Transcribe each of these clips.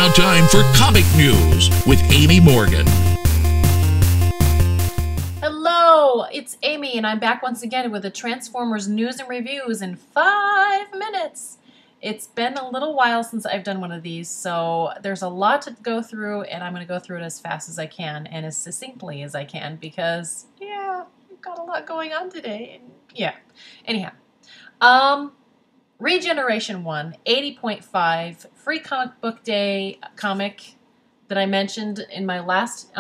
now time for Comic News with Aimee Morgan. Hello, it's Aimee, and I'm back once again with the Transformers news and reviews in 5 minutes. It's been a little while since I've done one of these, so there's a lot to go through, and I'm going to go through it as fast as I can and as succinctly as I can because, yeah, we've got a lot going on today. And yeah, anyhow. Regeneration 1, 80.5, free comic book day comic that I mentioned in my last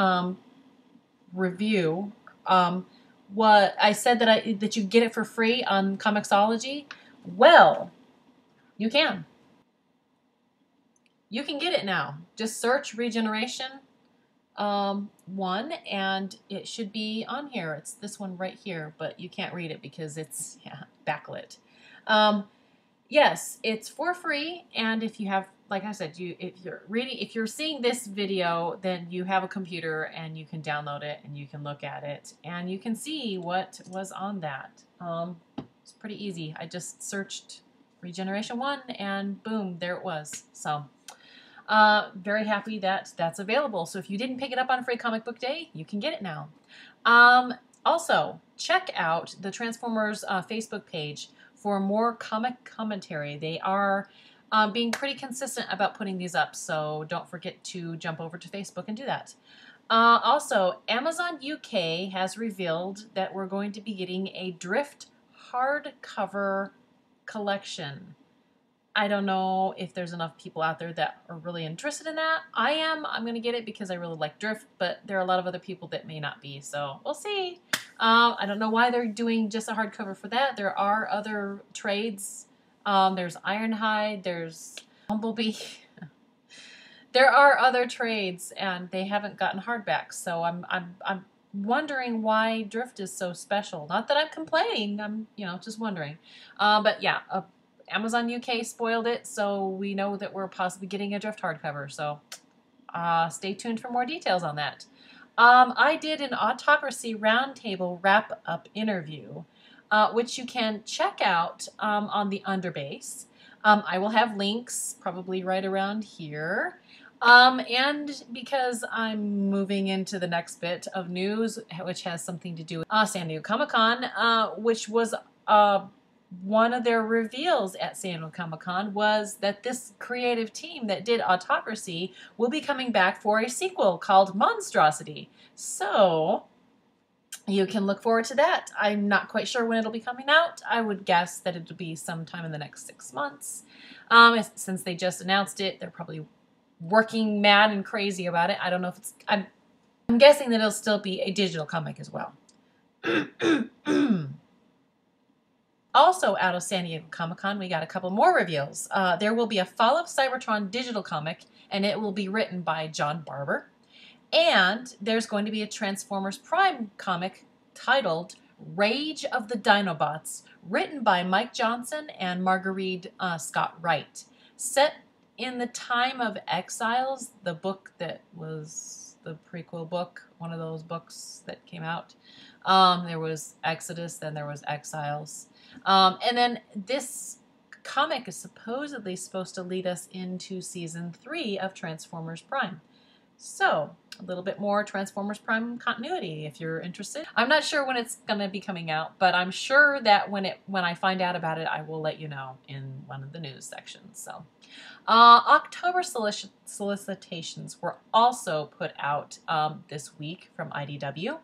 review. What I said that you get it for free on Comixology. Well, you can. You can get it now. Just search Regeneration 1, and it should be on here. It's this one right here, but you can't read it because it's backlit. Yes, it's for free, and if you have, like I said, if you're seeing this video, then you have a computer and you can download it and you can look at it and you can see what was on that. It's pretty easy. I just searched Regeneration 1 and boom, there it was. So, very happy that that's available. So if you didn't pick it up on Free Comic Book Day, you can get it now. Also, check out the Transformers Facebook page for more comic commentary. They are being pretty consistent about putting these up, so don't forget to jump over to Facebook and do that. Also, Amazon UK has revealed that we're going to be getting a Drift hardcover collection. I don't know if there's enough people out there that are really interested in that. I am. I'm going to get it because I really like Drift, but there are a lot of other people that may not be, so we'll see. I don't know why they're doing just a hardcover for that. There are other trades. There's Ironhide, there's Bumblebee. There are other trades, and they haven't gotten hardbacks. So I'm wondering why Drift is so special. Not that I'm complaining. I'm just wondering. But yeah, Amazon UK spoiled it, so we know that we're possibly getting a Drift hardcover. So stay tuned for more details on that. I did an Autocracy Roundtable wrap-up interview, which you can check out on the Underbase. I will have links probably right around here. And because I'm moving into the next bit of news, which has something to do with San Diego Comic-Con, which was one of their reveals at San Diego Comic-Con was that this creative team that did Autocracy will be coming back for a sequel called Monstrosity. So you can look forward to that. I'm not quite sure when it'll be coming out. I would guess that it'll be sometime in the next 6 months. Since they just announced it, they're probably working mad and crazy about it. I don't know if it's... I'm guessing that it'll still be a digital comic as well. Also out of San Diego Comic-Con, we got a couple more reveals. There will be a Fall of Cybertron digital comic, and it will be written by John Barber. And there's going to be a Transformers Prime comic titled Rage of the Dinobots, written by Mike Johnson and Marguerite Scott Wright. Set in the time of Exiles, the book that was the prequel book, one of those books that came out. There was Exodus, then there was Exiles. And then this comic is supposedly supposed to lead us into Season 3 of Transformers Prime. So, a little bit more Transformers Prime continuity if you're interested. I'm not sure when it's going to be coming out, but I'm sure that when I find out about it, I will let you know in one of the news sections. So, October solicitations were also put out this week from IDW.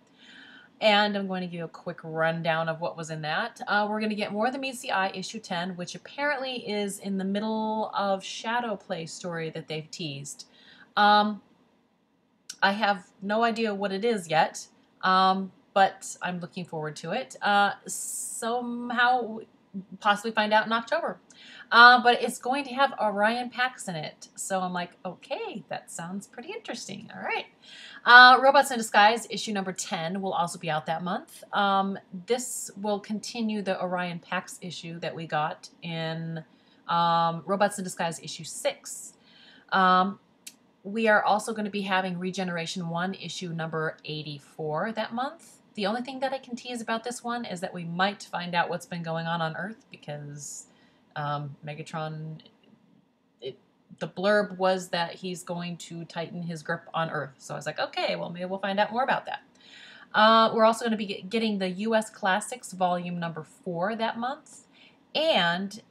And I'm going to give you a quick rundown of what was in that. We're going to get More Than Meets the Eye, issue 10, which apparently is in the middle of Shadow Play story that they've teased. I have no idea what it is yet, but I'm looking forward to it. Somehow, possibly find out in October. But it's going to have Orion Pax in it. So I'm like, okay, that sounds pretty interesting. All right. Robots in Disguise, issue number 10, will also be out that month. This will continue the Orion Pax issue that we got in Robots in Disguise, issue 6. We are also going to be having Regeneration 1, issue number 84 that month. The only thing that I can tease about this one is that we might find out what's been going on Earth because Megatron, the blurb was that he's going to tighten his grip on Earth. So I was like, okay, well, maybe we'll find out more about that. We're also going to be getting the U.S. Classics Volume number 4 that month, and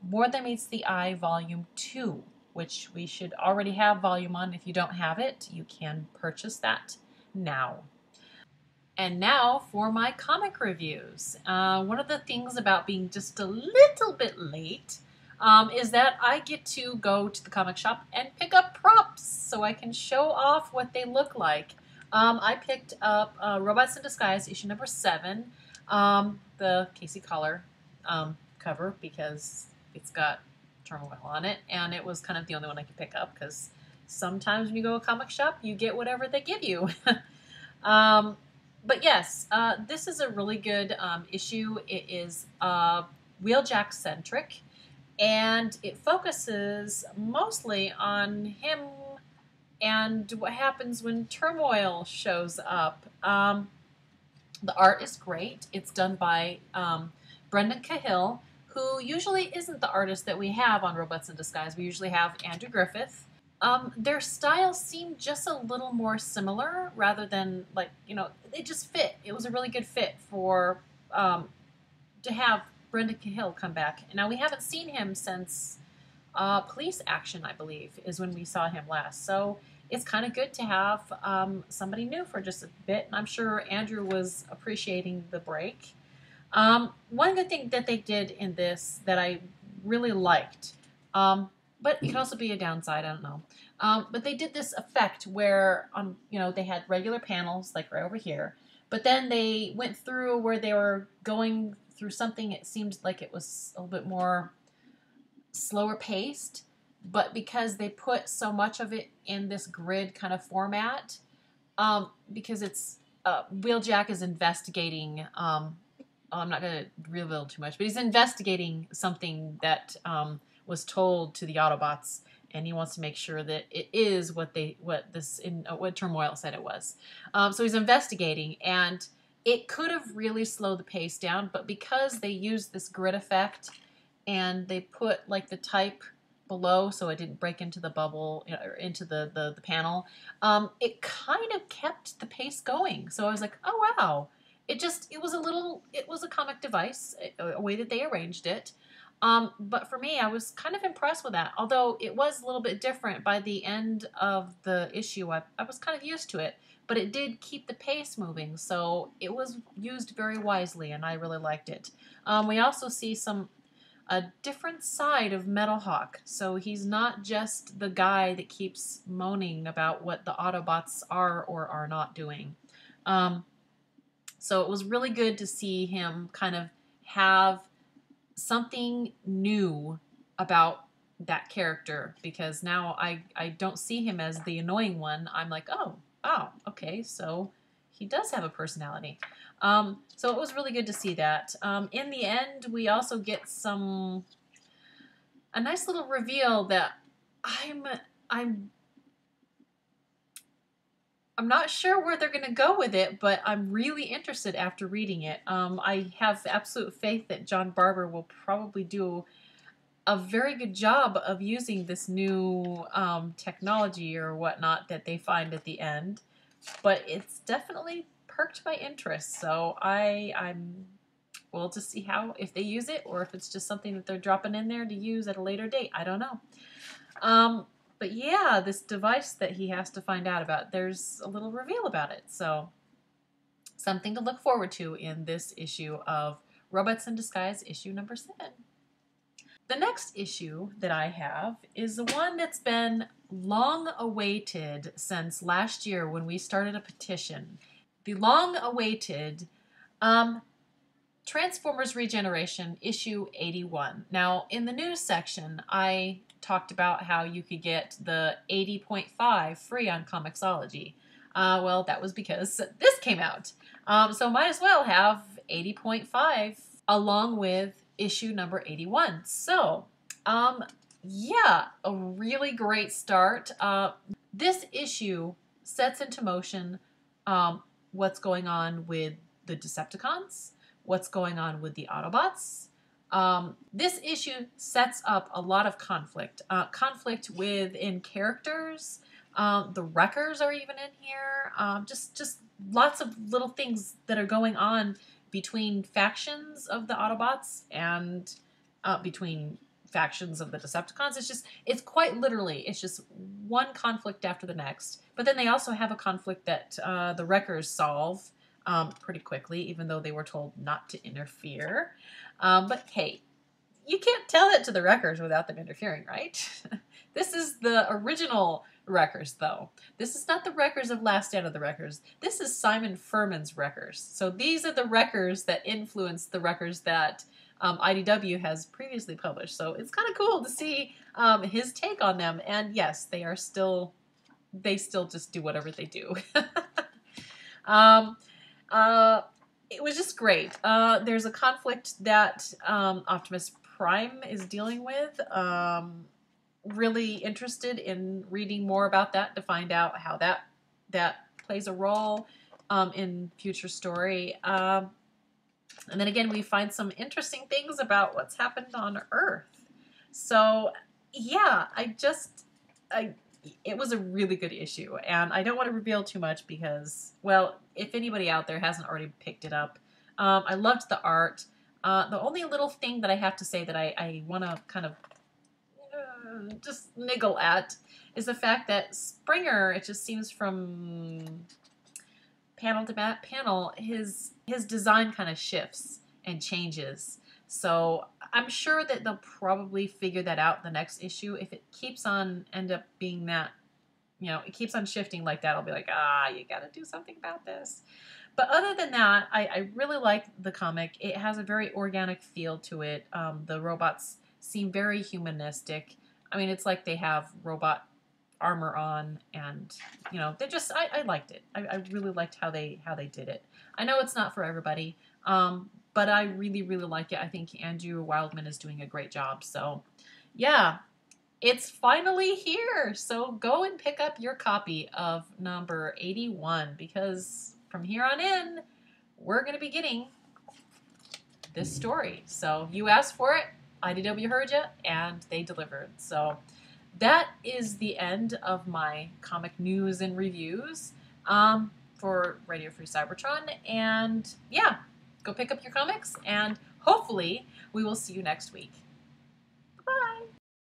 More Than Meets the Eye Volume 2, which we should already have Volume 1. If you don't have it, you can purchase that now. And now for my comic reviews. One of the things about being just a little bit late is that I get to go to the comic shop and pick up props so I can show off what they look like. I picked up Robots in Disguise issue number 7, the Casey Collar cover, because it's got turmoil on it, and it was kind of the only one I could pick up because sometimes when you go to a comic shop, you get whatever they give you. But yes, this is a really good issue. It is Wheeljack centric, and it focuses mostly on him and what happens when turmoil shows up. The art is great. It's done by Brendan Cahill, who usually isn't the artist that we have on Robots in Disguise. We usually have Andrew Griffith. Their styles seem just a little more similar rather than, like, you know, they just fit. It was a really good fit for to have Brendan Cahill come back. Now, we haven't seen him since Police Action, I believe, is when we saw him last. So it's kind of good to have somebody new for just a bit. And I'm sure Andrew was appreciating the break. One good thing that they did in this that I really liked, but it could also be a downside, I don't know. But they did this effect where, you know, they had regular panels, like right over here, but then they went through where they were going through something. It seemed like it was a little bit more slower paced, but because they put so much of it in this grid kind of format, because it's Wheeljack is investigating. I'm not going to reveal too much, but he's investigating something that was told to the Autobots, and he wants to make sure that it is what Turmoil said it was. So he's investigating, and it could have really slowed the pace down, but because they used this grid effect and they put like the type below so it didn't break into the bubble, you know, or into the panel, it kind of kept the pace going. So I was like, oh wow. It was a comic device, a way that they arranged it. But for me, I was kind of impressed with that. Although it was a little bit different by the end of the issue, I was kind of used to it. But it did keep the pace moving, so it was used very wisely, and I really liked it. We also see a different side of Metal Hawk. So he's not just the guy that keeps moaning about what the Autobots are or are not doing. So it was really good to see him kind of have something new about that character, because now I don't see him as the annoying one. I'm like, oh, okay, so he does have a personality. So it was really good to see that. In the end, we also get a nice little reveal that I'm not sure where they're going to go with it, but I'm really interested after reading it. I have absolute faith that John Barber will probably do a very good job of using this new technology or whatnot that they find at the end. But it's definitely perked my interest, so we'll just see if they use it or if it's just something that they're dropping in there to use at a later date. I don't know. But yeah, this device that he has to find out about, there's a little reveal about it. So something to look forward to in this issue of Robots in Disguise, issue number 7. The next issue that I have is the one that's been long awaited since last year when we started a petition. The long awaited Transformers Regeneration, issue 81. Now, in the news section, I talked about how you could get the 80.5 free on Comixology. Well, that was because this came out. So might as well have 80.5 along with issue number 81. So, yeah, a really great start. This issue sets into motion what's going on with the Decepticons, what's going on with the Autobots, This issue sets up a lot of conflict. Conflict within characters. The Wreckers are even in here. Just lots of little things that are going on between factions of the Autobots and between factions of the Decepticons. It's quite literally, it's just one conflict after the next. But then they also have a conflict that the Wreckers solve pretty quickly, even though they were told not to interfere. But hey, you can't tell it to the Wreckers without them interfering, right? This is the original Wreckers, though. This is not the Wreckers of Last Stand of the Wreckers. This is Simon Furman's Wreckers. So these are the Wreckers that influenced the Wreckers that IDW has previously published. So it's kind of cool to see his take on them. And yes, they still just do whatever they do. It was just great. There's a conflict that Optimus Prime is dealing with. Really interested in reading more about that to find out how that plays a role in future story. And then again, we find some interesting things about what's happened on Earth. So yeah, it was a really good issue, and I don't want to reveal too much because, well, if anybody out there hasn't already picked it up, I loved the art. The only little thing that I have to say that I want to kind of just niggle at is the fact that Springer, it just seems from panel to panel, his design kind of shifts and changes. So I'm sure that they'll probably figure that out in the next issue. If it keeps on end up being that, it keeps on shifting like that, I'll be like, you got to do something about this. But other than that, I really like the comic. It has a very organic feel to it. The robots seem very humanistic. I mean, it's like they have robot armor on, and they just I liked it. I really liked how they did it. I know it's not for everybody, but I really like it. I think Andrew Wildman is doing a great job. So yeah, it's finally here. So go and pick up your copy of number 81, because from here on in, we're going to be getting this story. So you asked for it, IDW heard you, and they delivered. So that is the end of my comic news and reviews for Radio Free Cybertron. And yeah, go pick up your comics, and hopefully we will see you next week.